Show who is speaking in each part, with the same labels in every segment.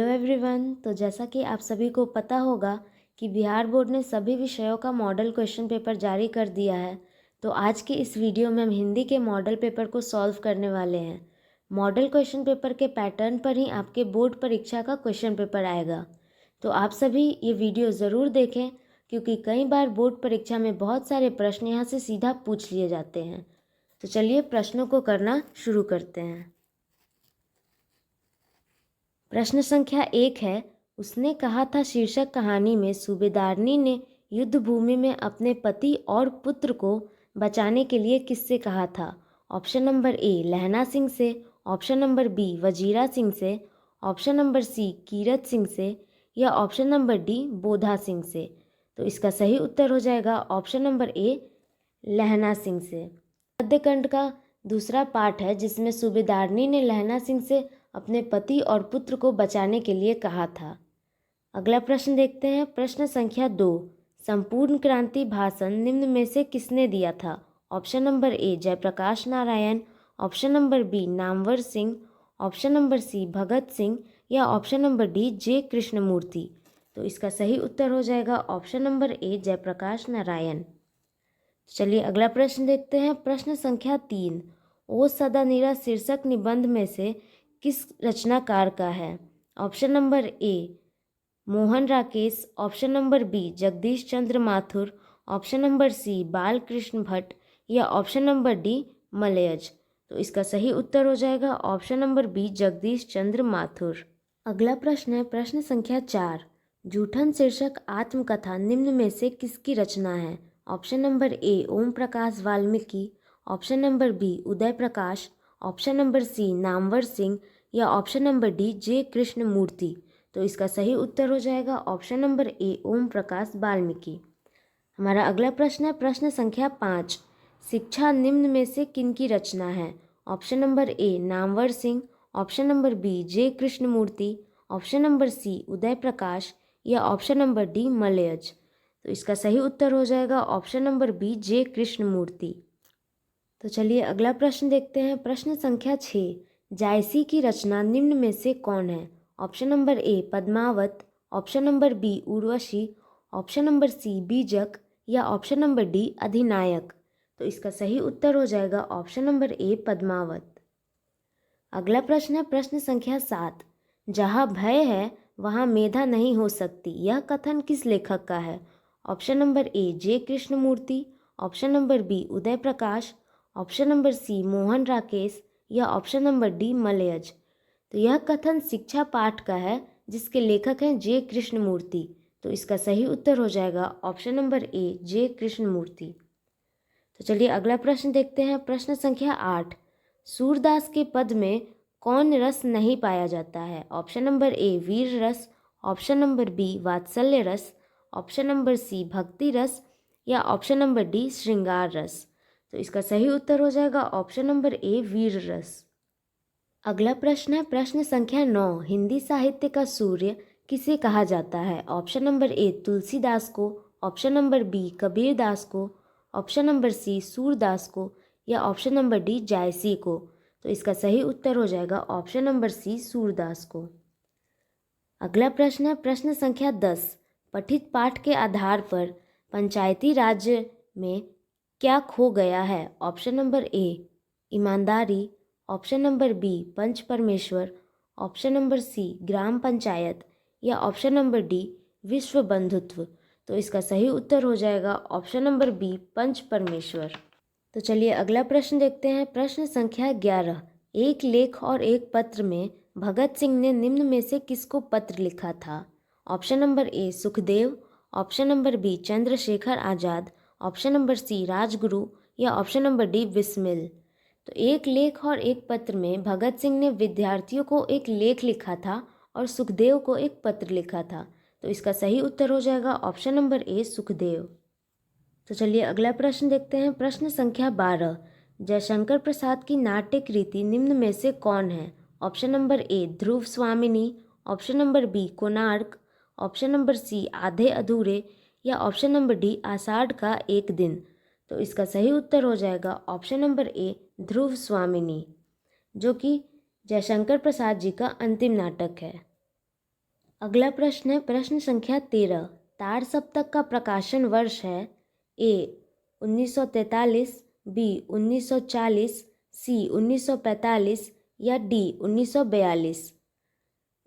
Speaker 1: Hello everyone. तो जैसा कि आप सभी को पता होगा कि बिहार बोर्ड ने सभी विषयों का मॉडल क्वेश्चन पेपर जारी कर दिया है। तो आज की इस वीडियो में हम हिंदी के मॉडल पेपर को सॉल्व करने वाले हैं। मॉडल क्वेश्चन पेपर के पैटर्न पर ही आपके बोर्ड परीक्षा का क्वेश्चन पेपर आएगा। तो आप सभी ये वीडियो ज़रूर देखें, क्योंकि कई बार बोर्ड परीक्षा में बहुत सारे प्रश्न यहाँ से सीधा पूछ लिए जाते हैं। तो चलिए प्रश्नों को करना शुरू करते हैं। प्रश्न संख्या 1 है, उसने कहा था शीर्षक कहानी में सूबेदारनी ने युद्ध भूमि में अपने पति और पुत्र को बचाने के लिए किससे कहा था? ऑप्शन नंबर ए लहना सिंह से, option number B Wazira Singh से, option number C Kirat Singh से या option number D Bodha Singh से। तो इसका सही उत्तर हो जाएगा ऑप्शन नंबर ए लहना सिंह से। गद्यकांड का दूसरा पार्ट है जिसमें सूबेदारनी ने लहना सिंह से अपने पति और पुत्र को बचाने के लिए कहा था। अगला प्रश्न देखते हैं। प्रश्न संख्या 2, संपूर्ण क्रांति भाषण निम्न में से किसने दिया था? Option number A Jayaprakash Narayan, option number B Namvar Singh, option number C Bhagat Singh या option number D J Krishnamurti. तो इसका सही उत्तर हो जाएगा option number A Jayaprakash Narayan. चलिए अगला प्रश्न देखते हैं। प्रश्न संख्या 3, ओ सदा नीरा शीर्षक निबंध में से किस रचनाकार का है? Option number A Mohan Rakesh, option number B Jagdish Chandra Mathur, option number C Balkrishna Bhatt या ऑप्शन नंबर डी मलयज। तो इसका सही उत्तर हो जाएगा option number B Jagdish Chandra Mathur. अगला प्रश्न है प्रश्न संख्या 4, जूठन शीर्षक आत्मकथा निम्न में से किसकी रचना है? Option number A Om Prakash Valmiki, option number B Uday Prakash, option number C Namvar Singh या option number D J Krishnamurti. तो इसका सही उत्तर हो जाएगा option number A Om Prakash Valmiki. हमारा अगला प्रश्न है प्रश्न संख्या 5, शिक्षा निम्न में से किनकी रचना है? Option number A Namvar Singh, option number B J Krishnamurti, option number C Uday Prakash या ऑप्शन नंबर डी मलयज। तो इसका सही उत्तर हो जाएगा option number B J Krishnamurti. तो चलिए अगला प्रश्न देखते हैं। प्रश्न संख्या 6, जायसी की रचना निम्न में से कौन है? Option number A Padmavat, option number B Urvashi, option number C Bijak या ऑप्शन नंबर डी अधिनायक। तो इसका सही उत्तर हो जाएगा ऑप्शन नंबर ए पद्मावत। अगला प्रश्न है प्रश्न संख्या 7, जहाँ भय है वहाँ मेधा नहीं हो सकती, यह कथन किस लेखक का है? Option number A J Krishnamurti, option number B Uday Prakash, option number C Mohan Rakesh या ऑप्शन नंबर डी मलयज। तो यह कथन शिक्षा पाठ का है जिसके लेखक हैं जे कृष्णमूर्ति। तो इसका सही उत्तर हो जाएगा option number A J Krishnamurti. तो चलिए अगला प्रश्न देखते हैं। प्रश्न संख्या 8, सूरदास के पद में कौन रस नहीं पाया जाता है? ऑप्शन नंबर ए वीर रस, ऑप्शन नंबर बी वात्सल्य रस, ऑप्शन नंबर सी भक्ति रस या ऑप्शन नंबर डी श्रृंगार रस। तो इसका सही उत्तर हो जाएगा ऑप्शन नंबर ए वीर रस। अगला प्रश्न है प्रश्न संख्या 9, हिंदी साहित्य का सूर्य किसे कहा जाता है? ऑप्शन नंबर ए तुलसीदास को, option number B Kabir Das को, ऑप्शन नंबर सी सूरदास को या ऑप्शन नंबर डी जायसी को। तो इसका सही उत्तर हो जाएगा ऑप्शन नंबर सी सूरदास को। अगला प्रश्न है प्रश्न संख्या 10, पठित पाठ के आधार पर पंचायती राज में क्या खो गया है? ऑप्शन नंबर ए ईमानदारी, ऑप्शन नंबर बी पंच परमेश्वर, ऑप्शन नंबर सी ग्राम पंचायत या ऑप्शन नंबर डी विश्व बंधुत्व। तो इसका सही उत्तर हो जाएगा ऑप्शन नंबर बी पंच परमेश्वर। तो चलिए अगला प्रश्न देखते हैं। प्रश्न संख्या 11, एक लेख और एक पत्र में भगत सिंह ने निम्न में से किसको पत्र लिखा था? Option number A Sukhdev, option number B Chandrashekhar Azad, option number C Rajguru या ऑप्शन नंबर डी बिस्मिल। तो एक लेख और एक पत्र में भगत सिंह ने विद्यार्थियों को एक लेख लिखा था और सुखदेव को एक पत्र लिखा था। तो इसका सही उत्तर हो जाएगा ऑप्शन नंबर ए सुखदेव। तो चलिए अगला प्रश्न देखते हैं। प्रश्न संख्या 12, जयशंकर प्रसाद की नाट्य कृति निम्न में से कौन है? Option number A Dhruv Swamini, option number B Konark, option number C Aadhe Adhure या ऑप्शन नंबर डी आषाढ़ का एक दिन। तो इसका सही उत्तर हो जाएगा ऑप्शन नंबर ए ध्रुव स्वामिनी, जो कि जयशंकर प्रसाद जी का अंतिम नाटक है। अगला प्रश्न है प्रश्न संख्या 13। तार सप्तक का प्रकाशन वर्ष है ए 1943, बी 1940, सी 1945 या डी 1942।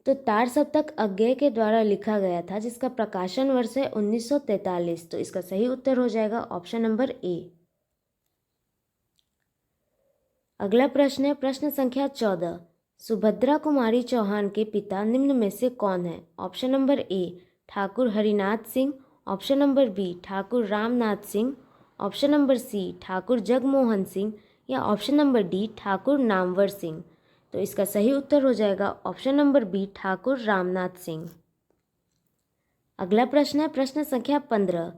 Speaker 1: तो तार सप्तक अज्ञेय के द्वारा लिखा गया था जिसका प्रकाशन वर्ष है 1943। तो इसका सही उत्तर हो जाएगा ऑप्शन नंबर ए। अगला प्रश्न है प्रश्न संख्या 14। सुभद्रा कुमारी चौहान के पिता निम्न में से कौन है? Option number A Thakur Harinath Singh, option number B Thakur Ramnath Singh, option number C Thakur Jagmohan Singh या option number D Thakur Namvar Singh. तो इसका सही उत्तर हो जाएगा option number B Thakur Ramnath Singh. अगला प्रश्न है प्रश्न संख्या 15।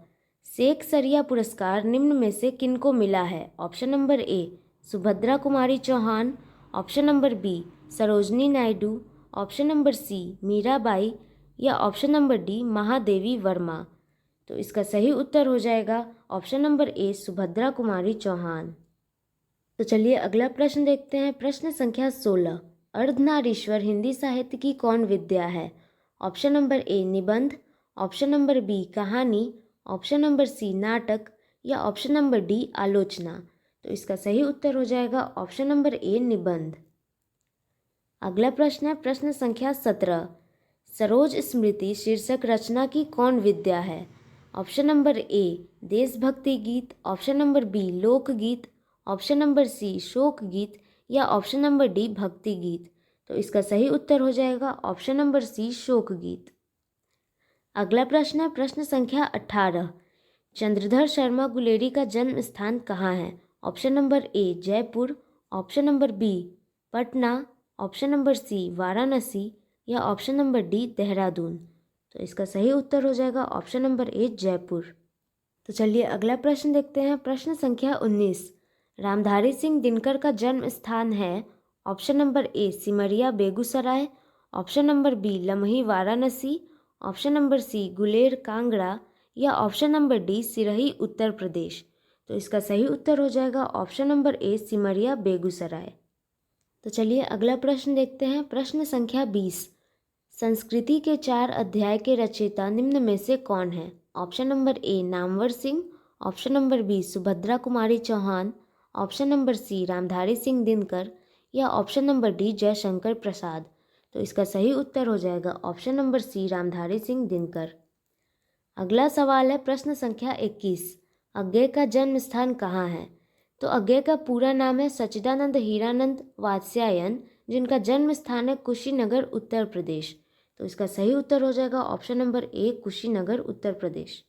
Speaker 1: शेख सरिया पुरस्कार निम्न में से किनको मिला है? Option number A Subhadra Kumari Chauhan, option number B Sarojini Naidu, option number C Mirabai या option number D Mahadevi Verma. तो इसका सही उत्तर हो जाएगा option number A Subhadra Kumari Chauhan. तो चलिए अगला प्रश्न देखते हैं प्रश्न संख्या 16। अर्धनारीश्वर हिंदी साहित्य की कौन विद्या है? ऑप्शन नंबर ए निबंध, ऑप्शन नंबर बी कहानी, ऑप्शन नंबर सी नाटक या ऑप्शन नंबर डी आलोचना। तो इसका सही उत्तर हो जाएगा ऑप्शन नंबर ए निबंध। अगला प्रश्न है प्रश्न संख्या 17। सरोज स्मृति शीर्षक रचना की कौन विद्या है? ऑप्शन नंबर ए देशभक्ति गीत, ऑप्शन नंबर बी लोकगीत, ऑप्शन नंबर सी शोक गीत या ऑप्शन नंबर डी भक्ति गीत। तो इसका सही उत्तर हो जाएगा ऑप्शन नंबर सी शोक गीत। अगला प्रश्न है प्रश्न संख्या 18। चंद्रधर शर्मा गुलेरी का जन्म स्थान कहाँ है? Option number A Jaipur, option number B Patna, option number C Varanasi या ऑप्शन नंबर डी देहरादून। तो इसका सही उत्तर हो जाएगा ऑप्शन नंबर ए जयपुर। तो चलिए अगला प्रश्न देखते हैं प्रश्न संख्या 19। रामधारी सिंह दिनकर का जन्म स्थान है? Option number A Simaria Begusarai, option number B Lamhi Varanasi, option number C Guler Kangra या option number D Sirhi Uttar Pradesh. तो इसका सही उत्तर हो जाएगा option number A Simaria Begusarai. तो चलिए अगला प्रश्न देखते हैं प्रश्न संख्या 20। संस्कृति के 4 अध्याय के रचयिता निम्न में से कौन है? Option number A Namvar Singh, option number B Subhadra Kumari Chauhan, option number C Ramdhari Singh Dinkar या option number D Jaishankar Prasad. तो इसका सही उत्तर हो जाएगा option number C Ramdhari Singh Dinkar. अगला सवाल है प्रश्न संख्या 21। अज्ञेय का जन्म स्थान कहाँ है? तो अज्ञेय का पूरा नाम है सच्चिदानंद हीरानंद वात्स्यायन, जिनका जन्म स्थान है कुशीनगर उत्तर प्रदेश। तो इसका सही उत्तर हो जाएगा ऑप्शन नंबर ए कुशीनगर उत्तर प्रदेश।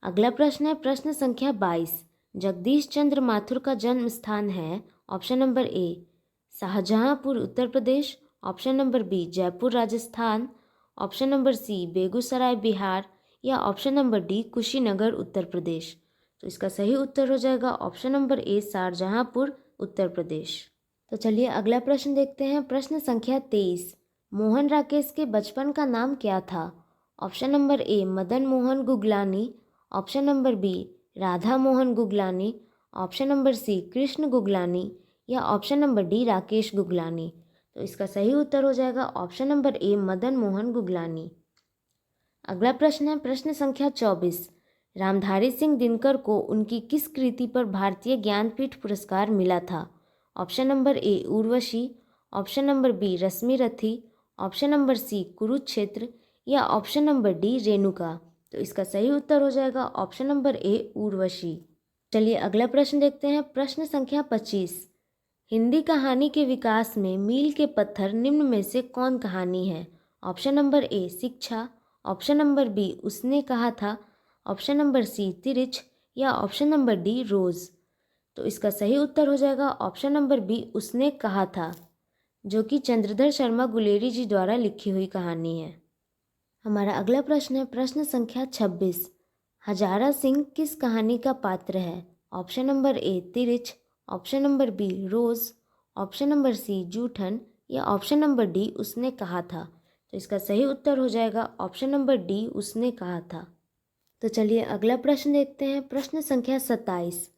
Speaker 1: अगला प्रश्न है प्रश्न संख्या 22। जगदीश चंद्र माथुर का जन्म स्थान है? Option number A Shahjahanpur Uttar Pradesh, option number B Jaipur Rajasthan, option number C Begusarai Bihar या option number D Kushinagar Uttar Pradesh. तो इसका सही उत्तर हो जाएगा option number A Shahjahanpur Uttar Pradesh. तो चलिए अगला प्रश्न देखते हैं प्रश्न संख्या 23। मोहन राकेश के बचपन का नाम क्या था? Option number A Madan Mohan Guglani, option number B Radha Mohan Guglani, option number C Krishna Guglani या option number D Rakesh Guglani. तो इसका सही उत्तर हो जाएगा option number A Madan Mohan Guglani. अगला प्रश्न है प्रश्न संख्या 24। रामधारी सिंह दिनकर को उनकी किस कृति पर भारतीय ज्ञानपीठ पुरस्कार मिला था? Option number A Urvashi, option number B Rashmirathi, option number C Kurukshetra या ऑप्शन नंबर डी रेणुका। तो इसका सही उत्तर हो जाएगा ऑप्शन नंबर ए उर्वशी। चलिए अगला प्रश्न देखते हैं प्रश्न संख्या 25। हिंदी कहानी के विकास में मील के पत्थर निम्न में से कौन कहानी है? ऑप्शन नंबर ए शिक्षा, option number B Usne Kaha था, ऑप्शन नंबर सी तिरिच या ऑप्शन नंबर डी रोज। तो इसका सही उत्तर हो जाएगा option number B Usne Kaha था, जो कि चंद्रधर शर्मा गुलेरी जी द्वारा लिखी हुई कहानी है। हमारा अगला प्रश्न है प्रश्न संख्या 26। हजारा सिंह किस कहानी का पात्र है? Option number A Tirich, option number B Roz, option number C Joothan या ऑप्शन नंबर डी उसने कहा था। तो इसका सही उत्तर हो जाएगा ऑप्शन नंबर डी उसने कहा था। तो चलिए अगला प्रश्न देखते हैं प्रश्न संख्या 27।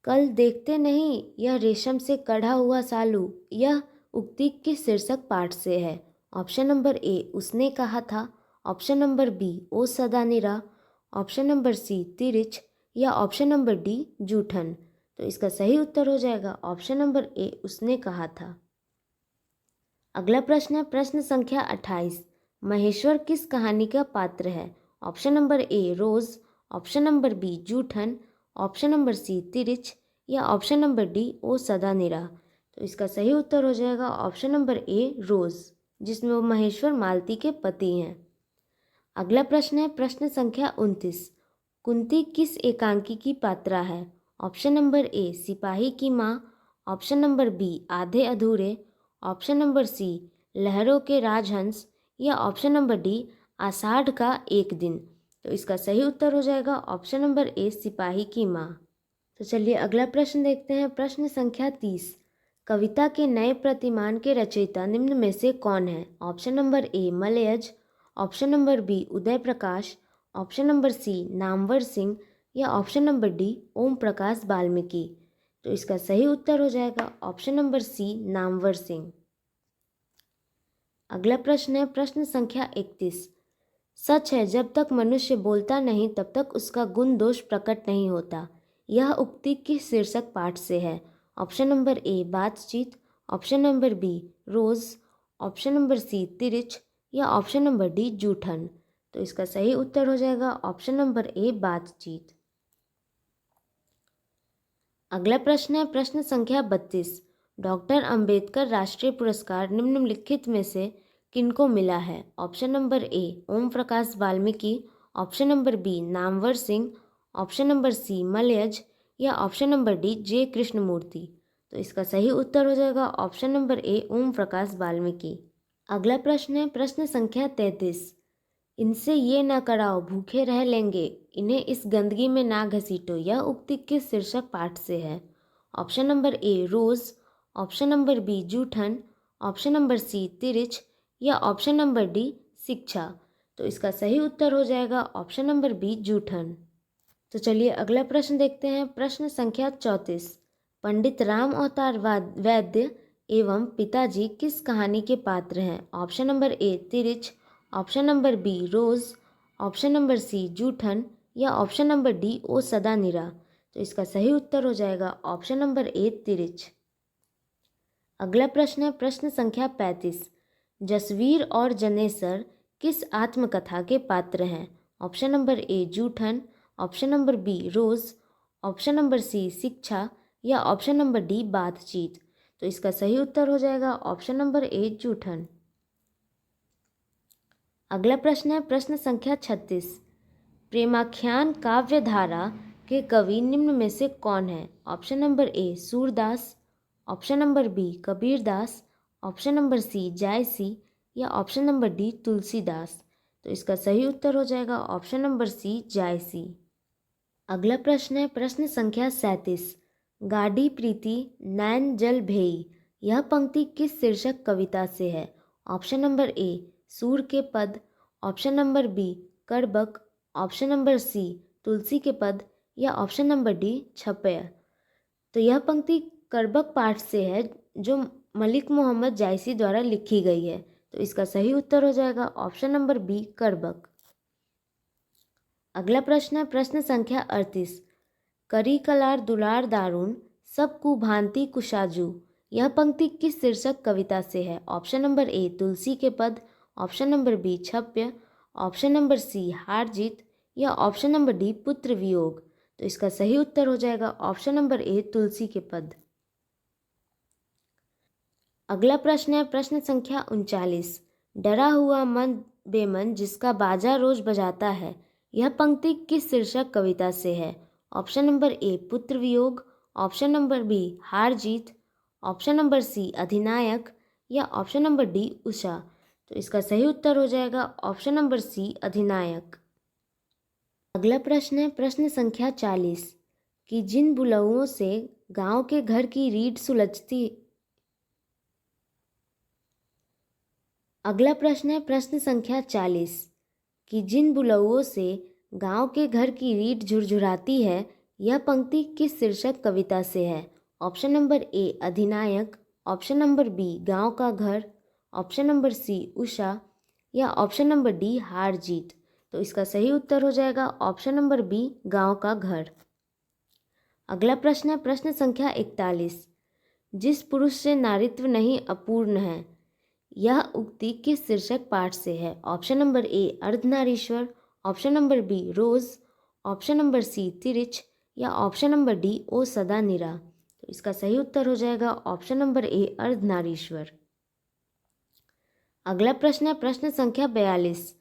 Speaker 1: कल देखते नहीं यह रेशम से कढ़ा हुआ सालू, यह उक्ति किस शीर्षक पाठ से है? ऑप्शन नंबर ए उसने कहा था, option number B O Sadanira, option number C Tirich या ऑप्शन नंबर डी जूठन। तो इसका सही उत्तर हो जाएगा ऑप्शन नंबर ए उसने कहा था। अगला प्रश्न है प्रश्न संख्या 28। महेश्वर किस कहानी का पात्र है? Option number A Roz, option number B Joothan, option number C Tirich या ऑप्शन नंबर डी ओ सदा निरा। तो इसका सही उत्तर हो जाएगा ऑप्शन नंबर ए रोज, जिसमें वो महेश्वर मालती के पति हैं। अगला प्रश्न है प्रश्न संख्या 29। कुंती किस एकांकी की पात्रा है? ऑप्शन नंबर ए सिपाही की माँ, ऑप्शन नंबर बी आधे अधूरे, ऑप्शन नंबर सी लहरों के राजहंस या ऑप्शन नंबर डी आषाढ़ का एक दिन। तो इसका सही उत्तर हो जाएगा ऑप्शन नंबर ए सिपाही की माँ। तो चलिए अगला प्रश्न देखते हैं प्रश्न संख्या 30। कविता के नए प्रतिमान के रचयिता निम्न में से कौन है? Option number A Malayaj, option number B Uday Prakash, option number C Namvar Singh या option number D Om Prakash Valmiki. तो इसका सही उत्तर हो जाएगा option number C Namvar Singh. अगला प्रश्न है प्रश्न संख्या 31। सच है जब तक मनुष्य बोलता नहीं तब तक उसका गुण दोष प्रकट नहीं होता। यह उक्ति किस शीर्षक पाठ से है? ऑप्शन नंबर ए बातचीत, option number B Roz, option number C Tirich या ऑप्शन नंबर डी जूठन। तो इसका सही उत्तर हो जाएगा ऑप्शन नंबर ए बातचीत। अगला प्रश्न है प्रश्न संख्या 32। डॉक्टर अंबेडकर राष्ट्रीय पुरस्कार निम्नलिखित में से किनको मिला है? Option number A Om Prakash Valmiki, option number B Namvar Singh, option number C Malayaj या option number D J Krishnamurti. तो इसका सही उत्तर हो जाएगा option number A Om Prakash Valmiki. अगला प्रश्न है प्रश्न संख्या 33। इनसे ये ना कराओ भूखे रह लेंगे, इन्हें इस गंदगी में ना घसीटो। यह उक्ति किस शीर्षक पाठ से है? Option number A Roz, option number B Joothan, option number C Tirich या ऑप्शन नंबर डी शिक्षा। तो इसका सही उत्तर हो जाएगा ऑप्शन नंबर बी जूठन। तो चलिए अगला प्रश्न देखते हैं प्रश्न संख्या 34। पंडित राम अवतार वैद्य एवं पिताजी किस कहानी के पात्र हैं? Option number A Tirich, option number B Roz, option number C Joothan या ऑप्शन नंबर डी ओ सदा निरा। तो इसका सही उत्तर हो जाएगा ऑप्शन नंबर ए तिरिच। अगला प्रश्न है प्रश्न संख्या 35। जसवीर और जनेसर किस आत्मकथा के पात्र हैं? Option number A Joothan, option number B Roz, option number C शिक्षा या ऑप्शन नंबर डी बातचीत। तो इसका सही उत्तर हो जाएगा ऑप्शन नंबर ए जूठन। अगला प्रश्न है प्रश्न संख्या 36। प्रेमाख्यान काव्यधारा के कवि निम्न में से कौन है? Option number A Surdas, option number B Kabirdas, option number C Jayasi या ऑप्शन नंबर डी तुलसीदास। तो इसका सही उत्तर हो जाएगा ऑप्शन नंबर सी जायसी। अगला प्रश्न है प्रश्न संख्या 37। गाड़ी प्रीति नैन जल भेई, यह पंक्ति किस शीर्षक कविता से है? ऑप्शन नंबर ए सूर के पद, option number B Karbak, option number C Tulsi के पद या ऑप्शन नंबर डी छपय। तो यह पंक्ति करबक पाठ से है जो मलिक मोहम्मद जायसी द्वारा लिखी गई है। तो इसका सही उत्तर हो जाएगा ऑप्शन नंबर बी करबक। अगला प्रश्न है प्रश्न संख्या 38। करी कलार दुलार दारुन सब कुभांति कुशाजू, यह पंक्ति किस शीर्षक कविता से है? ऑप्शन नंबर ए तुलसी के पद, option number B Chhappay, option number C Haar Jeet या ऑप्शन नंबर डी पुत्र वियोग। तो इसका सही उत्तर हो जाएगा ऑप्शन नंबर ए तुलसी के पद। अगला प्रश्न है प्रश्न संख्या 39। डरा हुआ मन बेमन जिसका बाजा रोज बजाता है, यह पंक्ति किस शीर्षक कविता से है? ऑप्शन नंबर ए पुत्र वियोग, ऑप्शन नंबर बी हार जीत, ऑप्शन नंबर सी अधिनायक या ऑप्शन नंबर डी उषा। तो इसका सही उत्तर हो जाएगा ऑप्शन नंबर सी अधिनायक। अगला प्रश्न है प्रश्न संख्या 40 कि जिन बुलहुओं से गांव के घर की रीढ़ सुलझती। अगला प्रश्न है प्रश्न संख्या 40 कि जिन बुलहुओं से गांव के घर की रीढ़ झुरझुराती है, यह पंक्ति किस शीर्षक कविता से है? Option number A Adhinayak, option number B Gaon ka घर, ऑप्शन नंबर सी उषा या ऑप्शन नंबर डी हार जीत। तो इसका सही उत्तर हो जाएगा option number B Gaon ka घर। अगला प्रश्न है प्रश्न संख्या 41। जिस पुरुष से नारीत्व नहीं अपूर्ण है, यह उक्ति किस शीर्षक पाठ से है? Option number A Ardhnarishwar, option number B Roz, option number C Tirich या ऑप्शन नंबर डी ओ सदा निरा। तो इसका सही उत्तर हो जाएगा ऑप्शन नंबर ए अर्धनारीश्वर। अगला प्रश्न है प्रश्न संख्या 42।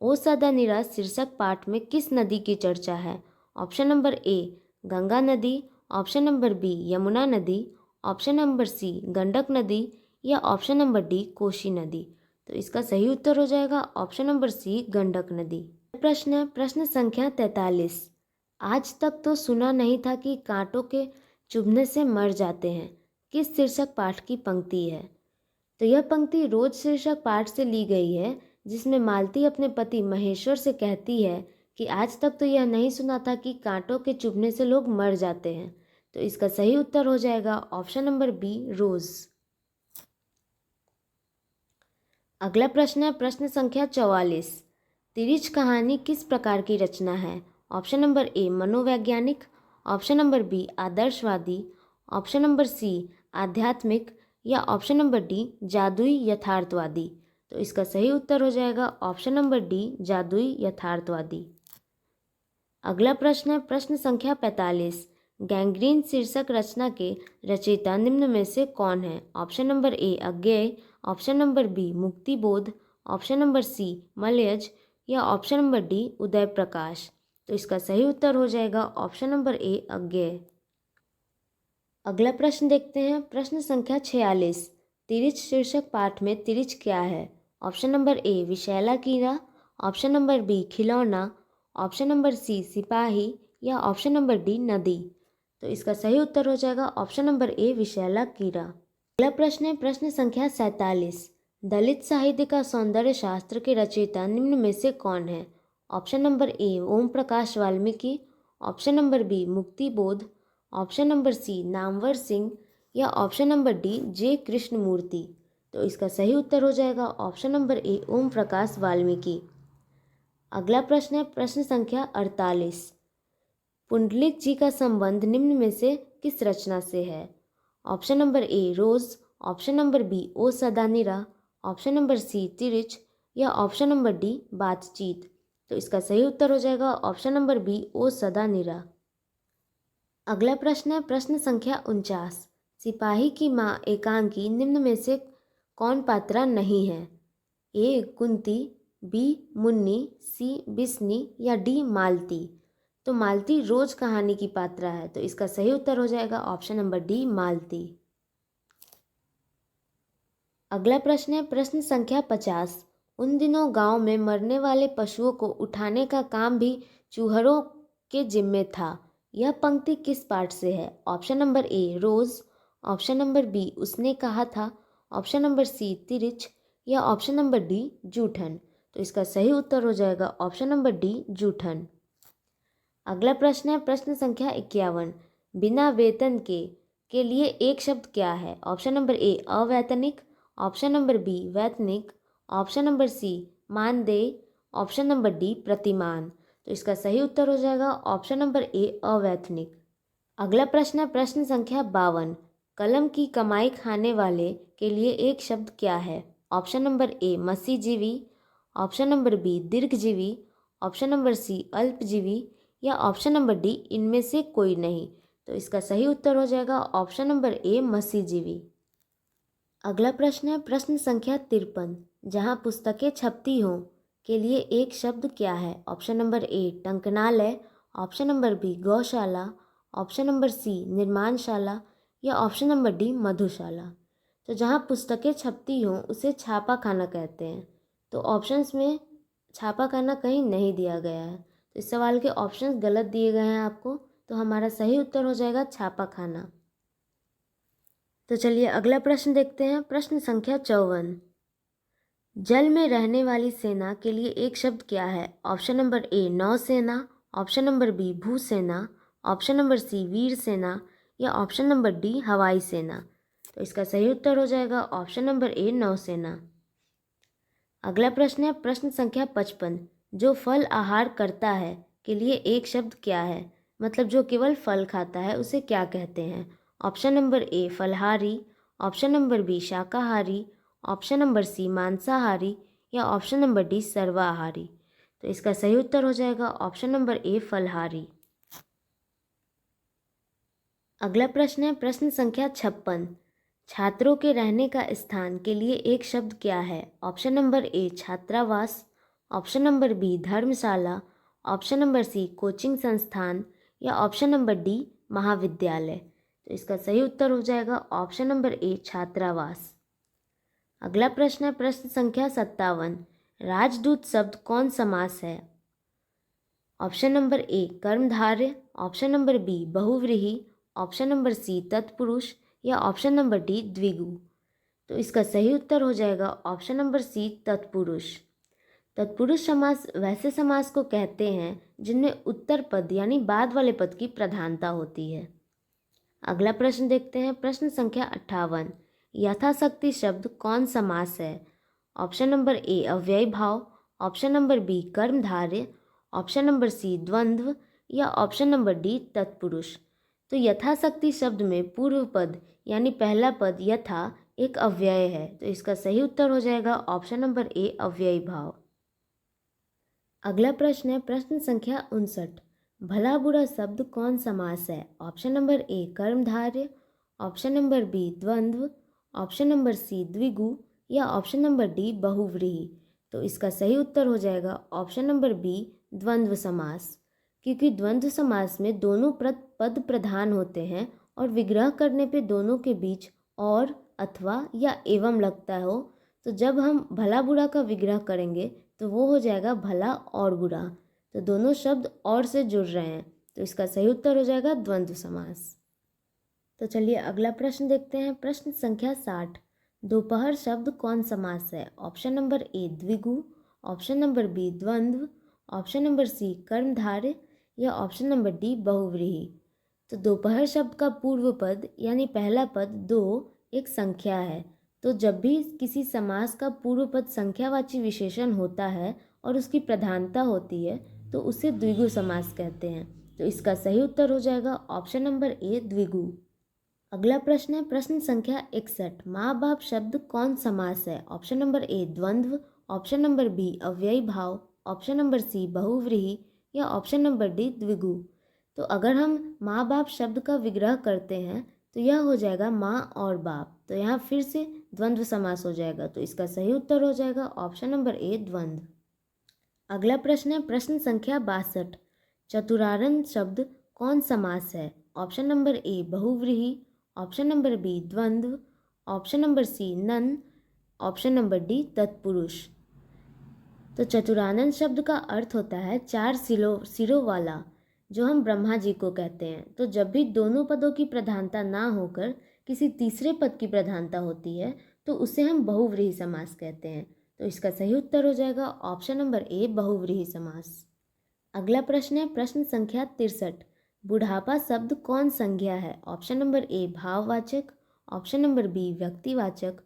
Speaker 1: ओ सदा निरा शीर्षक पाठ में किस नदी की चर्चा है? ऑप्शन नंबर ए गंगा नदी, ऑप्शन नंबर बी यमुना नदी, ऑप्शन नंबर सी गंडक नदी या ऑप्शन नंबर डी कोशी नदी। तो इसका सही उत्तर हो जाएगा ऑप्शन नंबर सी गंडक नदी। प्रश्न है प्रश्न संख्या 43। आज तक तो सुना नहीं था कि कांटों के चुभने से मर जाते हैं, किस शीर्षक पाठ की पंक्ति है? तो यह पंक्ति रोज शीर्षक पाठ से ली गई है, जिसमें मालती अपने पति महेश्वर से कहती है कि आज तक तो यह नहीं सुना था कि कांटों के चुभने से लोग मर जाते हैं। तो इसका सही उत्तर हो जाएगा ऑप्शन नंबर बी रोज। अगला प्रश्न है प्रश्न संख्या 44। तिरिच कहानी किस प्रकार की रचना है? ऑप्शन नंबर ए मनोवैज्ञानिक, ऑप्शन नंबर बी आदर्शवादी, ऑप्शन नंबर सी आध्यात्मिक या ऑप्शन नंबर डी जादुई यथार्थवादी। तो इसका सही उत्तर हो जाएगा ऑप्शन नंबर डी जादुई यथार्थवादी। अगला प्रश्न है प्रश्न संख्या 45। गैंग्रीन शीर्षक रचना के रचयिता निम्न में से कौन है? Option number A Agyeya, option number B Muktibodh, option number C Malayaj या option number D Uday Prakash. तो इसका सही उत्तर हो जाएगा ऑप्शन नंबर ए अज्ञेय। अगला प्रश्न देखते हैं प्रश्न संख्या 46। तिरिच शीर्षक पाठ में तिरिच क्या है? ऑप्शन नंबर ए विषैला कीड़ा, ऑप्शन नंबर बी खिलौना, ऑप्शन नंबर सी सिपाही या ऑप्शन नंबर डी नदी। तो इसका सही उत्तर हो जाएगा ऑप्शन नंबर ए विषैला कीड़ा। अगला प्रश्न है प्रश्न संख्या 47। दलित साहित्य का सौंदर्य शास्त्र के रचयिता निम्न में से कौन है? Option number A Om Prakash Valmiki, option number B Muktibodh, option number C Namvar Singh या option number D J Krishnamurti. तो इसका सही उत्तर हो जाएगा option number A Om Prakash Valmiki. अगला प्रश्न है प्रश्न संख्या 48। पुंडलिक जी का संबंध निम्न में से किस रचना से है? Option number A Roz, option number B O Sadanira, option number C Tirich या ऑप्शन नंबर डी बातचीत। तो इसका सही उत्तर हो जाएगा ऑप्शन नंबर बी ओ सदा निरा। अगला प्रश्न है प्रश्न संख्या 49। सिपाही की माँ एकांकी निम्न में से कौन पात्रा नहीं है? ए कुंती, बी मुन्नी, सी बिस्नी या डी मालती। तो मालती रोज कहानी की पात्रा है। तो इसका सही उत्तर हो जाएगा ऑप्शन नंबर डी मालती। अगला प्रश्न है प्रश्न संख्या 50। उन दिनों गांव में मरने वाले पशुओं को उठाने का काम भी चूहड़ों के जिम्मे था। यह पंक्ति किस पाठ से है? Option number A Roz, option number B Usne Kaha था, ऑप्शन नंबर सी तिरिच या ऑप्शन नंबर डी जूठन। तो इसका सही उत्तर हो जाएगा ऑप्शन नंबर डी जूठन। अगला प्रश्न है प्रश्न संख्या 51। बिना वेतन के लिए एक शब्द क्या है? ऑप्शन नंबर ए अवैतनिक, ऑप्शन नंबर बी वैतनिक, ऑप्शन नंबर सी मानदेय, ऑप्शन नंबर डी प्रतिमान। तो इसका सही उत्तर हो जाएगा ऑप्शन नंबर ए अवैतनिक। अगला प्रश्न है प्रश्न संख्या 52। कलम की कमाई खाने वाले के लिए एक शब्द क्या है? ऑप्शन नंबर ए मसीजीवी, ऑप्शन नंबर बी दीर्घजीवी, ऑप्शन नंबर सी अल्पजीवी या ऑप्शन नंबर डी इनमें से कोई नहीं। तो इसका सही उत्तर हो जाएगा ऑप्शन नंबर ए मसीजीवी। अगला प्रश्न है प्रश्न संख्या 53। जहाँ पुस्तकें छपती हों के लिए एक शब्द क्या है? ऑप्शन नंबर ए टंकनालय, ऑप्शन नंबर बी गौशाला, ऑप्शन नंबर सी निर्माणशाला या ऑप्शन नंबर डी मधुशाला। तो जहाँ पुस्तकें छपती हों उसे छापा खाना कहते हैं। तो ऑप्शंस में छापा खाना कहीं नहीं दिया गया है, तो इस सवाल के ऑप्शंस गलत दिए गए हैं आपको। तो हमारा सही उत्तर हो जाएगा छापा खाना। तो चलिए अगला प्रश्न देखते हैं प्रश्न संख्या 54। जल में रहने वाली सेना के लिए एक शब्द क्या है? ऑप्शन नंबर ए नौसेना, ऑप्शन नंबर बी भूसेना, ऑप्शन नंबर सी वीर सेना या ऑप्शन नंबर डी हवाई सेना। तो इसका सही उत्तर हो जाएगा ऑप्शन नंबर ए नौसेना। अगला प्रश्न है प्रश्न संख्या 55। जो फल आहार करता है के लिए एक शब्द क्या है? मतलब जो केवल फल खाता है उसे क्या कहते हैं? ऑप्शन नंबर ए फलहारी, ऑप्शन नंबर बी शाकाहारी, ऑप्शन नंबर सी मांसाहारी या ऑप्शन नंबर डी सर्वाहारी। तो इसका सही उत्तर हो जाएगा ऑप्शन नंबर ए फलहारी। अगला प्रश्न है प्रश्न संख्या 56। छात्रों के रहने का स्थान के लिए एक शब्द क्या है? ऑप्शन नंबर ए छात्रावास, ऑप्शन नंबर बी धर्मशाला, ऑप्शन नंबर सी कोचिंग संस्थान या ऑप्शन नंबर डी महाविद्यालय। तो इसका सही उत्तर हो जाएगा ऑप्शन नंबर ए छात्रावास। अगला प्रश्न है प्रश्न संख्या 57। राजदूत शब्द कौन समास है? ऑप्शन नंबर ए कर्मधारय, ऑप्शन नंबर बी बहुव्रीहि, ऑप्शन नंबर सी तत्पुरुष या ऑप्शन नंबर डी द्विगु। तो इसका सही उत्तर हो जाएगा ऑप्शन नंबर सी तत्पुरुष। तत्पुरुष समास वैसे समास को कहते हैं जिनमें उत्तर पद यानी बाद वाले पद की प्रधानता होती है। अगला प्रश्न देखते हैं प्रश्न संख्या 58। यथाशक्ति शब्द कौन समास है? ऑप्शन नंबर ए अव्ययी भाव, ऑप्शन नंबर बी कर्मधारय, ऑप्शन नंबर सी द्वंद्व या ऑप्शन नंबर डी तत्पुरुष। तो यथाशक्ति शब्द में पूर्व पद यानी पहला पद यथा एक अव्यय है। तो इसका सही उत्तर हो जाएगा ऑप्शन नंबर ए अव्ययी भाव। अगला प्रश्न है प्रश्न संख्या 59। भला बुरा शब्द कौन समास है? ऑप्शन नंबर ए कर्मधारय, ऑप्शन नंबर बी द्वंद्व, ऑप्शन नंबर सी द्विगु या ऑप्शन नंबर डी बहुव्रीहि। तो इसका सही उत्तर हो जाएगा ऑप्शन नंबर बी द्वंद्व समास, क्योंकि द्वंद्व समास में दोनों पद प्रधान होते हैं और विग्रह करने पे दोनों के बीच और अथवा या एवं लगता हो। तो जब हम भला बुरा का विग्रह करेंगे तो वो हो जाएगा भला और बुरा। तो दोनों शब्द और से जुड़ रहे हैं, तो इसका सही उत्तर हो जाएगा द्वंद्व समास। तो चलिए अगला प्रश्न देखते हैं प्रश्न संख्या 60। दोपहर शब्द कौन समास है? ऑप्शन नंबर ए द्विगु, ऑप्शन नंबर बी द्वंद्व, ऑप्शन नंबर सी कर्मधारय या ऑप्शन नंबर डी बहुव्रीहि। तो दोपहर शब्द का पूर्व पद यानी पहला पद दो एक संख्या है। तो जब भी किसी समास का पूर्व पद संख्यावाची विशेषण होता है और उसकी प्रधानता होती है तो उसे द्विगु समास कहते हैं। तो इसका सही उत्तर हो जाएगा ऑप्शन नंबर ए द्विगु। अगला प्रश्न है प्रश्न संख्या 61। माँ बाप शब्द कौन समास है? ऑप्शन नंबर ए द्वंद्व, ऑप्शन नंबर बी अव्ययी भाव, ऑप्शन नंबर सी बहुव्रीहि या ऑप्शन नंबर डी द्विगु। तो अगर हम माँ बाप शब्द का विग्रह करते हैं तो यह हो जाएगा माँ और बाप। तो यहाँ फिर से द्वंद्व समास हो जाएगा। तो इसका सही उत्तर हो जाएगा ऑप्शन नंबर ए द्वंद्व। अगला प्रश्न है प्रश्न संख्या 62। चतुरार्य शब्द कौन समास है? ऑप्शन नंबर ए बहुव्रीहि, ऑप्शन नंबर बी द्वंद्व, ऑप्शन नंबर सी नन, ऑप्शन नंबर डी तत्पुरुष। तो चतुरानन शब्द का अर्थ होता है चार सिरों वाला, जो हम ब्रह्मा जी को कहते हैं। तो जब भी दोनों पदों की प्रधानता ना होकर किसी तीसरे पद की प्रधानता होती है तो उसे हम बहुव्रीहि समास कहते हैं। तो इसका सही उत्तर हो जाएगा ऑप्शन नंबर ए बहुव्रीहि समास। अगला प्रश्न है प्रश्न संख्या 63। बुढ़ापा शब्द कौन संज्ञा है? ऑप्शन नंबर ए भाववाचक, ऑप्शन नंबर बी व्यक्तिवाचक,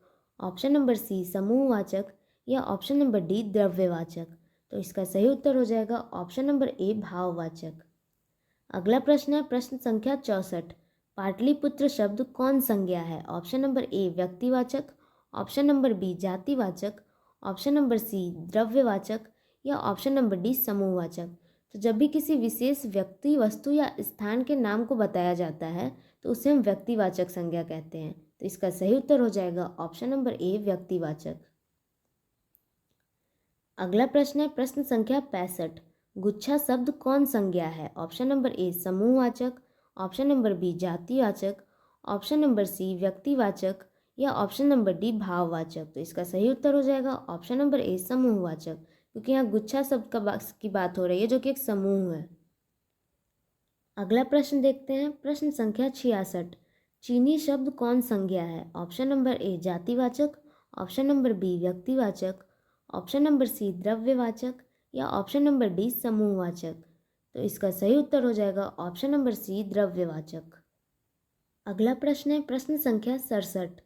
Speaker 1: ऑप्शन नंबर सी समूहवाचक या ऑप्शन नंबर डी द्रव्यवाचक। तो इसका सही उत्तर हो जाएगा ऑप्शन नंबर ए भाववाचक। अगला प्रश्न है प्रश्न संख्या 64। पाटलिपुत्र शब्द कौन संज्ञा है? ऑप्शन नंबर ए व्यक्तिवाचक, ऑप्शन नंबर बी जातिवाचक, ऑप्शन नंबर सी द्रव्यवाचक या ऑप्शन नंबर डी समूहवाचक। तो जब भी किसी विशेष व्यक्ति, वस्तु या स्थान के नाम को बताया जाता है तो उसे हम व्यक्तिवाचक संज्ञा कहते हैं। तो इसका सही उत्तर हो जाएगा ऑप्शन नंबर ए व्यक्तिवाचक। अगला प्रश्न है प्रश्न संख्या 65। गुच्छा शब्द कौन संज्ञा है? ऑप्शन नंबर ए समूहवाचक, ऑप्शन नंबर बी जातिवाचक, ऑप्शन नंबर सी व्यक्तिवाचक या ऑप्शन नंबर डी भाववाचक। तो इसका सही उत्तर हो जाएगा ऑप्शन नंबर ए समूहवाचक, क्योंकि यहाँ गुच्छा शब्द की बात हो रही है जो कि एक समूह है। अगला प्रश्न देखते हैं प्रश्न संख्या 66। चीनी शब्द कौन संज्ञा है? ऑप्शन नंबर ए जातिवाचक, ऑप्शन नंबर बी व्यक्तिवाचक, ऑप्शन नंबर सी द्रव्यवाचक या ऑप्शन नंबर डी समूहवाचक। तो इसका सही उत्तर हो जाएगा ऑप्शन नंबर सी द्रव्यवाचक। अगला प्रश्न है प्रश्न संख्या 67।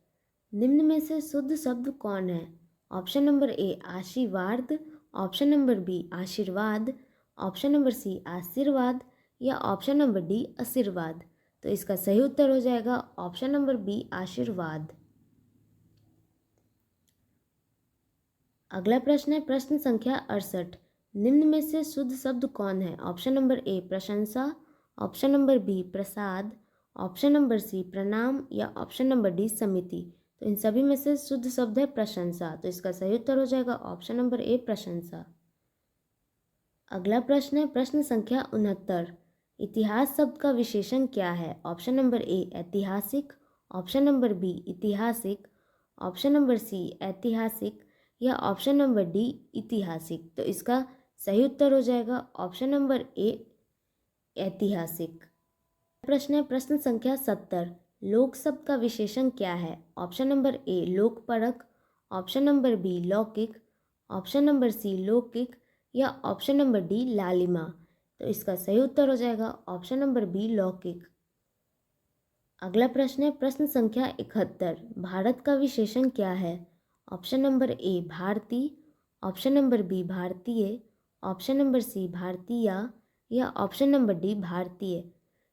Speaker 1: निम्न में से शुद्ध शब्द कौन है? ऑप्शन नंबर ए आशीर्वाद, ऑप्शन नंबर बी आशीर्वाद, ऑप्शन नंबर सी आशीर्वाद या ऑप्शन नंबर डी आशीर्वाद। तो इसका सही उत्तर हो जाएगा ऑप्शन नंबर बी आशीर्वाद। अगला प्रश्न है प्रश्न संख्या 68। निम्न में से शुद्ध शब्द कौन है? ऑप्शन नंबर ए प्रशंसा, ऑप्शन नंबर बी प्रसाद, ऑप्शन नंबर सी प्रणाम या ऑप्शन नंबर डी समिति। तो इन सभी में से शुद्ध शब्द है प्रशंसा। तो इसका सही उत्तर हो जाएगा ऑप्शन नंबर ए प्रशंसा। अगला प्रश्न है प्रश्न संख्या 69। इतिहास शब्द का विशेषण क्या है? ऑप्शन नंबर ए ऐतिहासिक, ऑप्शन नंबर बी ऐतिहासिक, ऑप्शन नंबर सी ऐतिहासिक या ऑप्शन नंबर डी ऐतिहासिक। तो इसका सही उत्तर हो जाएगा ऑप्शन नंबर ए ऐतिहासिक। प्रश्न है प्रश्न संख्या 70। लोक शब्द का विशेषण क्या है? ऑप्शन नंबर ए लोकपरक, ऑप्शन नंबर बी लौकिक, ऑप्शन नंबर सी लौकिक या ऑप्शन नंबर डी लालिमा। तो इसका सही उत्तर हो जाएगा ऑप्शन नंबर बी लौकिक। अगला प्रश्न है प्रश्न संख्या 71। भारत का विशेषण क्या है? ऑप्शन नंबर ए भारती, ऑप्शन नंबर बी भारतीय, ऑप्शन नंबर सी भारतीय या ऑप्शन नंबर डी भारतीय।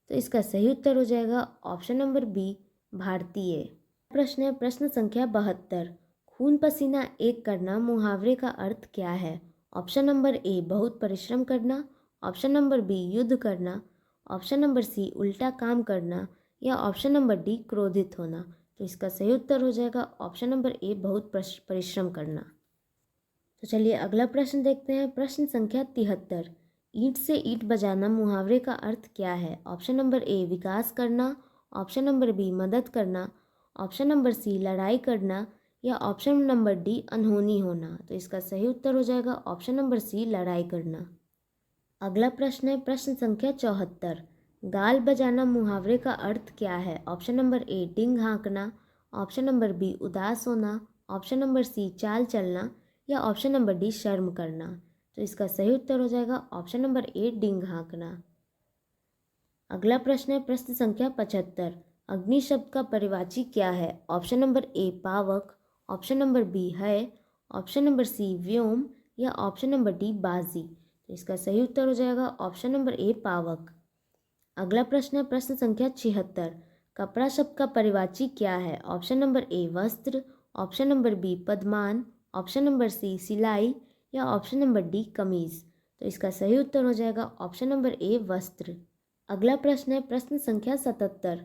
Speaker 1: तो इसका सही उत्तर हो जाएगा ऑप्शन नंबर बी भारतीय। प्रश्न है प्रश्न संख्या 72। खून पसीना एक करना मुहावरे का अर्थ क्या है? ऑप्शन नंबर ए बहुत परिश्रम करना, ऑप्शन नंबर बी युद्ध करना, ऑप्शन नंबर सी उल्टा काम करना या ऑप्शन नंबर डी क्रोधित होना। तो इसका सही उत्तर हो जाएगा ऑप्शन नंबर ए बहुत परिश्रम करना। तो चलिए अगला प्रश्न देखते हैं प्रश्न संख्या 73। ईंट से ईंट बजाना मुहावरे का अर्थ क्या है? ऑप्शन नंबर ए विकास करना, ऑप्शन नंबर बी मदद करना, ऑप्शन नंबर सी लड़ाई करना या ऑप्शन नंबर डी अनहोनी होना। तो इसका सही उत्तर हो जाएगा ऑप्शन नंबर सी लड़ाई करना। अगला प्रश्न है प्रश्न संख्या 74। गाल बजाना मुहावरे का अर्थ क्या है? ऑप्शन नंबर ए डिंग हाँकना, ऑप्शन नंबर बी उदास होना, ऑप्शन नंबर सी चाल चलना या ऑप्शन नंबर डी शर्म करना। तो इसका सही उत्तर हो जाएगा ऑप्शन नंबर ए डिंग हाँकना। अगला प्रश्न है प्रश्न संख्या 75। अग्नि शब्द का परिवाची क्या है? ऑप्शन नंबर ए पावक, ऑप्शन नंबर बी है, ऑप्शन नंबर सी व्योम या ऑप्शन नंबर डी बाजी। तो इसका सही उत्तर हो जाएगा ऑप्शन नंबर ए पावक। अगला प्रश्न है प्रश्न संख्या 76। कपड़ा शब्द का परिवाची क्या है? ऑप्शन नंबर ए वस्त्र, ऑप्शन नंबर बी पदमान, ऑप्शन नंबर सी सिलाई या ऑप्शन नंबर डी कमीज। तो इसका सही उत्तर हो जाएगा ऑप्शन नंबर ए वस्त्र। अगला प्रश्न है प्रश्न संख्या 77।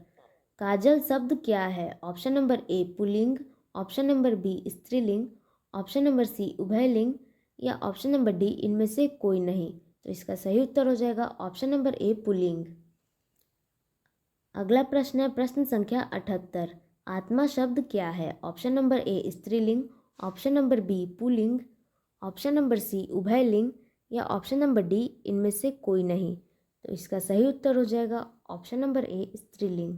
Speaker 1: काजल शब्द क्या है? ऑप्शन नंबर ए पुल्लिंग, ऑप्शन नंबर बी स्त्रीलिंग, ऑप्शन नंबर सी उभयलिंग या ऑप्शन नंबर डी इनमें से कोई नहीं। तो इसका सही उत्तर हो जाएगा ऑप्शन नंबर ए पुल्लिंग। अगला प्रश्न है प्रश्न संख्या 78। आत्मा शब्द क्या है? ऑप्शन नंबर ए स्त्रीलिंग, ऑप्शन नंबर बी पुल्लिंग, ऑप्शन नंबर सी उभयलिंग या ऑप्शन नंबर डी इनमें से कोई नहीं। तो इसका सही उत्तर हो जाएगा ऑप्शन नंबर ए स्त्रीलिंग।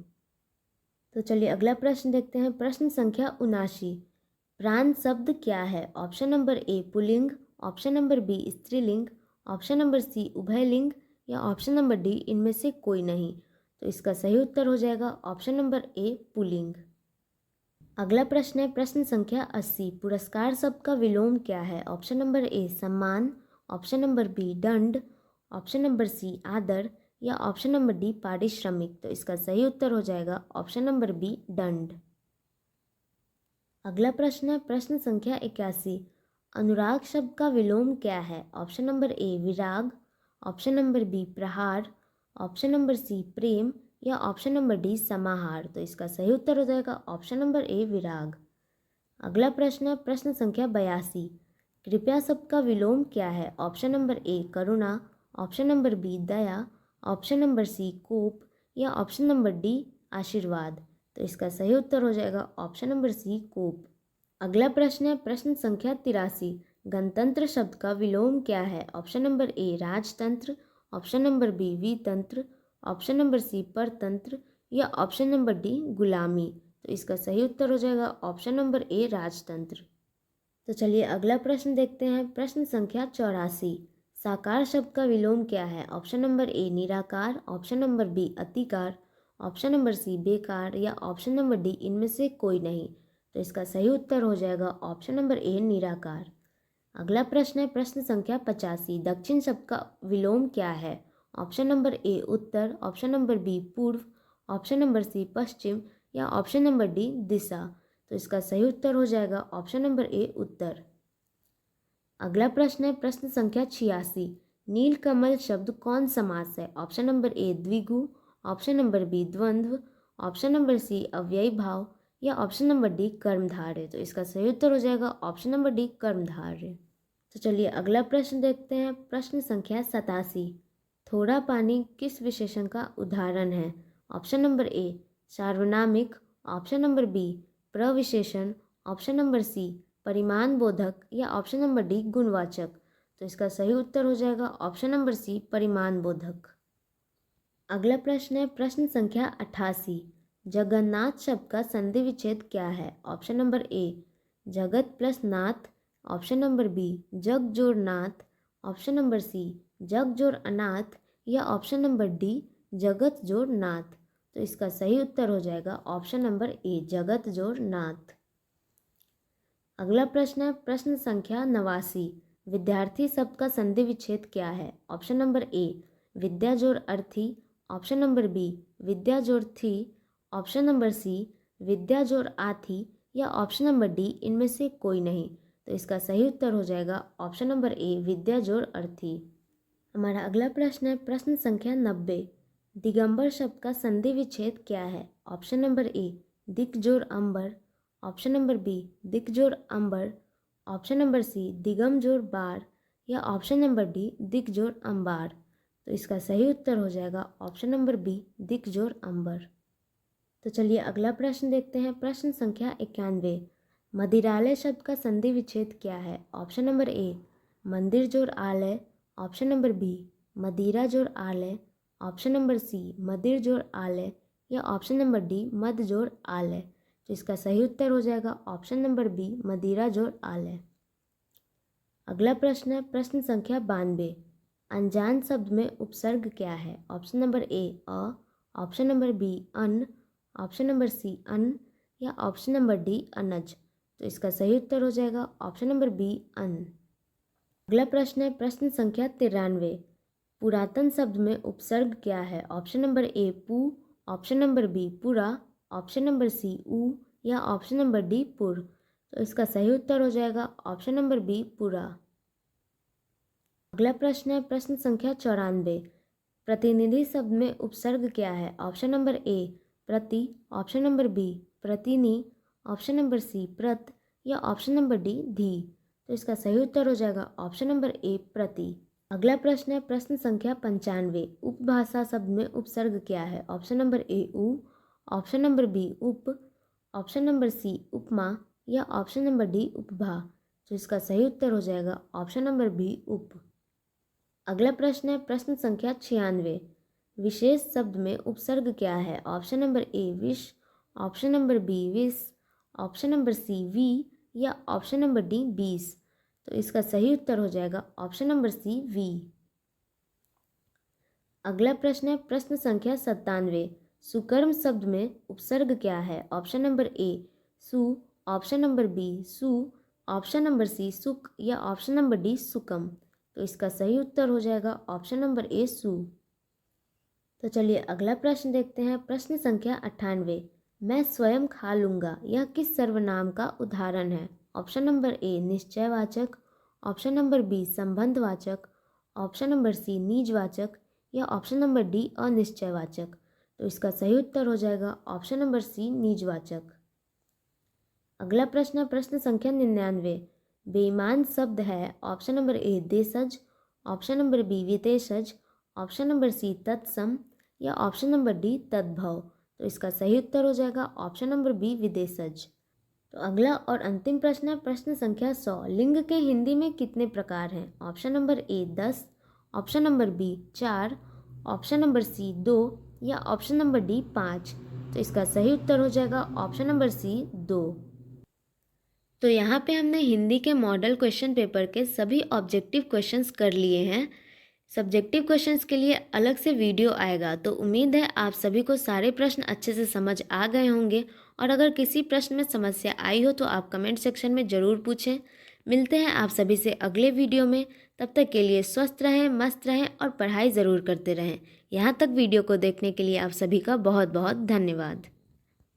Speaker 1: तो चलिए अगला प्रश्न देखते हैं प्रश्न संख्या 79। प्राण शब्द क्या है? ऑप्शन नंबर ए पुल्लिंग, ऑप्शन नंबर बी स्त्रीलिंग, ऑप्शन नंबर सी उभयलिंग या ऑप्शन नंबर डी इनमें से कोई नहीं। तो इसका सही उत्तर हो जाएगा ऑप्शन नंबर ए पुल्लिंग। अगला प्रश्न है प्रश्न संख्या 80। पुरस्कार शब्द का विलोम क्या है? ऑप्शन नंबर ए सम्मान, ऑप्शन नंबर बी दंड, ऑप्शन नंबर सी आदर या ऑप्शन नंबर डी पारिश्रमिक। तो इसका सही उत्तर हो जाएगा ऑप्शन नंबर बी दंड। अगला प्रश्न है प्रश्न संख्या 81। अनुराग शब्द का विलोम क्या है? ऑप्शन नंबर ए विराग, ऑप्शन नंबर बी प्रहार, ऑप्शन नंबर सी प्रेम या ऑप्शन नंबर डी समाहार। तो इसका सही उत्तर हो जाएगा ऑप्शन नंबर ए विराग। अगला प्रश्न है प्रश्न संख्या 82। कृपया शब्द का विलोम क्या है? ऑप्शन नंबर ए करुणा, ऑप्शन नंबर बी दया, ऑप्शन नंबर सी कोप या ऑप्शन नंबर डी आशीर्वाद। तो इसका सही उत्तर हो जाएगा ऑप्शन नंबर सी कोप। अगला प्रश्न है प्रश्न संख्या 83। गणतंत्र शब्द का विलोम क्या है? ऑप्शन नंबर ए राजतंत्र, ऑप्शन नंबर बी वितंत्र, ऑप्शन नंबर सी परतंत्र या ऑप्शन नंबर डी गुलामी। तो इसका सही उत्तर हो जाएगा ऑप्शन नंबर ए राजतंत्र। तो चलिए अगला प्रश्न देखते हैं प्रश्न संख्या 84। साकार शब्द का विलोम क्या है? ऑप्शन नंबर ए निराकार, ऑप्शन नंबर बी अतिकार, ऑप्शन नंबर सी बेकार या ऑप्शन नंबर डी इनमें से कोई नहीं। तो इसका सही उत्तर हो जाएगा ऑप्शन नंबर ए निराकार। अगला प्रश्न है प्रश्न संख्या 85। दक्षिण शब्द का विलोम क्या है? ऑप्शन नंबर ए उत्तर, ऑप्शन नंबर बी पूर्व, ऑप्शन नंबर सी पश्चिम या ऑप्शन नंबर डी दिशा। तो इसका सही उत्तर हो जाएगा ऑप्शन नंबर ए उत्तर। अगला प्रश्न है प्रश्न संख्या 86। नीलकमल शब्द कौन समास है? ऑप्शन नंबर ए द्विगु, ऑप्शन नंबर बी द्वंद्व, ऑप्शन नंबर सी अव्ययी भाव या ऑप्शन नंबर डी कर्मधारय। तो इसका सही उत्तर हो जाएगा ऑप्शन नंबर डी कर्मधारय। तो चलिए अगला प्रश्न देखते हैं प्रश्न संख्या 87। थोड़ा पानी किस विशेषण का उदाहरण है? ऑप्शन नंबर ए सार्वनामिक, ऑप्शन नंबर बी प्रविशेषण, ऑप्शन नंबर सी परिमाण बोधक या ऑप्शन नंबर डी गुणवाचक। तो इसका सही उत्तर हो जाएगा ऑप्शन नंबर सी परिमाण बोधक। अगला प्रश्न है प्रश्न संख्या 88। जगन्नाथ शब्द का संधि विच्छेद क्या है? ऑप्शन नंबर ए जगत प्लस नाथ, ऑप्शन नंबर बी जग जोड़ नाथ, ऑप्शन नंबर सी जग जोड़ अनाथ या ऑप्शन नंबर डी जगत जोड़ नाथ। तो इसका सही उत्तर हो जाएगा ऑप्शन नंबर ए जगत जोड़ नाथ। अगला प्रश्न है प्रश्न संख्या 89। विद्यार्थी शब्द का संधि विच्छेद क्या है? ऑप्शन नंबर ए विद्या जोड़ अर्थी, ऑप्शन नंबर बी विद्या जोड़ थी, ऑप्शन नंबर सी विद्या जोड़ आथी या ऑप्शन नंबर डी इनमें से कोई नहीं। तो इसका सही उत्तर हो जाएगा ऑप्शन नंबर ए विद्या जोड़ अर्थी। हमारा अगला प्रश्न है प्रश्न संख्या 90। दिगंबर शब्द का संधि विच्छेद क्या है? ऑप्शन नंबर ए दिक जोड़ अंबर, ऑप्शन नंबर बी दिक जोड़ अंबर, ऑप्शन नंबर सी दिगम जोड़ बार या ऑप्शन नंबर डी दिक जोड़ अंबार। तो इसका सही उत्तर हो जाएगा ऑप्शन नंबर बी दिक जोड़ अंबर। तो चलिए अगला प्रश्न देखते हैं प्रश्न संख्या 91। मदिरालय शब्द का संधि विच्छेद क्या है? ऑप्शन नंबर ए मंदिर जोड़ आलय, ऑप्शन नंबर बी मदिरा जोड़ आलय, ऑप्शन नंबर सी मदिर जोड़ आलय या ऑप्शन नंबर डी मद जोड़ आलय। तो इसका सही उत्तर हो जाएगा ऑप्शन नंबर बी मदिरा जोड़ आलय। अगला प्रश्न है प्रश्न संख्या 92। अनजान शब्द में उपसर्ग क्या है? ऑप्शन नंबर ए अ, ऑप्शन नंबर बी अन, ऑप्शन नंबर सी अन या ऑप्शन नंबर डी अनज। तो इसका सही उत्तर हो जाएगा ऑप्शन नंबर बी अन। अगला प्रश्न है प्रश्न संख्या 93। पुरातन शब्द में उपसर्ग क्या है? ऑप्शन नंबर ए पु, ऑप्शन नंबर बी पुरा, ऑप्शन नंबर सी उ या ऑप्शन नंबर डी पुर। तो इसका सही उत्तर हो जाएगा ऑप्शन नंबर बी पुरा। अगला प्रश्न है प्रश्न संख्या 94। प्रतिनिधि शब्द में उपसर्ग क्या है? ऑप्शन नंबर ए प्रति, ऑप्शन नंबर बी प्रतिनि, ऑप्शन नंबर सी प्रत या ऑप्शन नंबर डी धी। तो इसका सही उत्तर हो जाएगा ऑप्शन नंबर ए प्रति। अगला प्रश्न है प्रश्न संख्या 95। उपभाषा शब्द में उपसर्ग क्या है? ऑप्शन नंबर ए उ, ऑप्शन नंबर बी उप, ऑप्शन नंबर सी उपमा या ऑप्शन नंबर डी उपभा। तो इसका सही उत्तर हो जाएगा ऑप्शन नंबर बी उप। अगला प्रश्न है प्रश्न संख्या 96। विशेष शब्द में उपसर्ग क्या है? ऑप्शन नंबर ए विश, ऑप्शन नंबर बी विस, ऑप्शन नंबर सी वी या ऑप्शन नंबर डी 20। तो इसका सही उत्तर हो जाएगा ऑप्शन नंबर सी वी। अगला प्रश्न है प्रश्न संख्या 97। सुकर्म शब्द में उपसर्ग क्या है? ऑप्शन नंबर ए सु, ऑप्शन नंबर बी सु, ऑप्शन नंबर सी सुक या ऑप्शन नंबर डी सुकम। तो इसका सही उत्तर हो जाएगा ऑप्शन नंबर ए सु। तो चलिए अगला प्रश्न देखते हैं प्रश्न संख्या 98। मैं स्वयं खा लूँगा यह किस सर्वनाम का उदाहरण है? ऑप्शन नंबर ए निश्चयवाचक, ऑप्शन नंबर बी संबंधवाचक, ऑप्शन नंबर सी निजवाचक या ऑप्शन नंबर डी अनिश्चयवाचक। तो इसका सही उत्तर हो जाएगा ऑप्शन नंबर सी निजवाचक। अगला प्रश्न है प्रश्न संख्या 99। बेईमान शब्द है ऑप्शन नंबर ए देशज, ऑप्शन नंबर बी विदेशज, ऑप्शन नंबर सी तत्सम या ऑप्शन नंबर डी तद्भव। तो इसका सही उत्तर हो जाएगा ऑप्शन नंबर बी विदेशज। तो अगला और अंतिम प्रश्न है प्रश्न संख्या 100। लिंग के हिंदी में कितने प्रकार हैं? Option number A 10, option number B 4, option number C 2 या ऑप्शन नंबर डी 5। तो इसका सही उत्तर हो जाएगा ऑप्शन नंबर सी 2। तो यहाँ पे हमने हिंदी के मॉडल क्वेश्चन पेपर के सभी ऑब्जेक्टिव क्वेश्चंस कर लिए हैं। सब्जेक्टिव क्वेश्चंस के लिए अलग से वीडियो आएगा। तो उम्मीद है आप सभी को सारे प्रश्न अच्छे से समझ आ गए होंगे, और अगर किसी प्रश्न में समस्या आई हो तो आप कमेंट सेक्शन में ज़रूर पूछें। मिलते हैं आप सभी से अगले वीडियो में। तब तक के लिए स्वस्थ रहें, मस्त रहें और पढ़ाई ज़रूर करते रहें। यहाँ तक वीडियो को देखने के लिए आप सभी का बहुत बहुत धन्यवाद।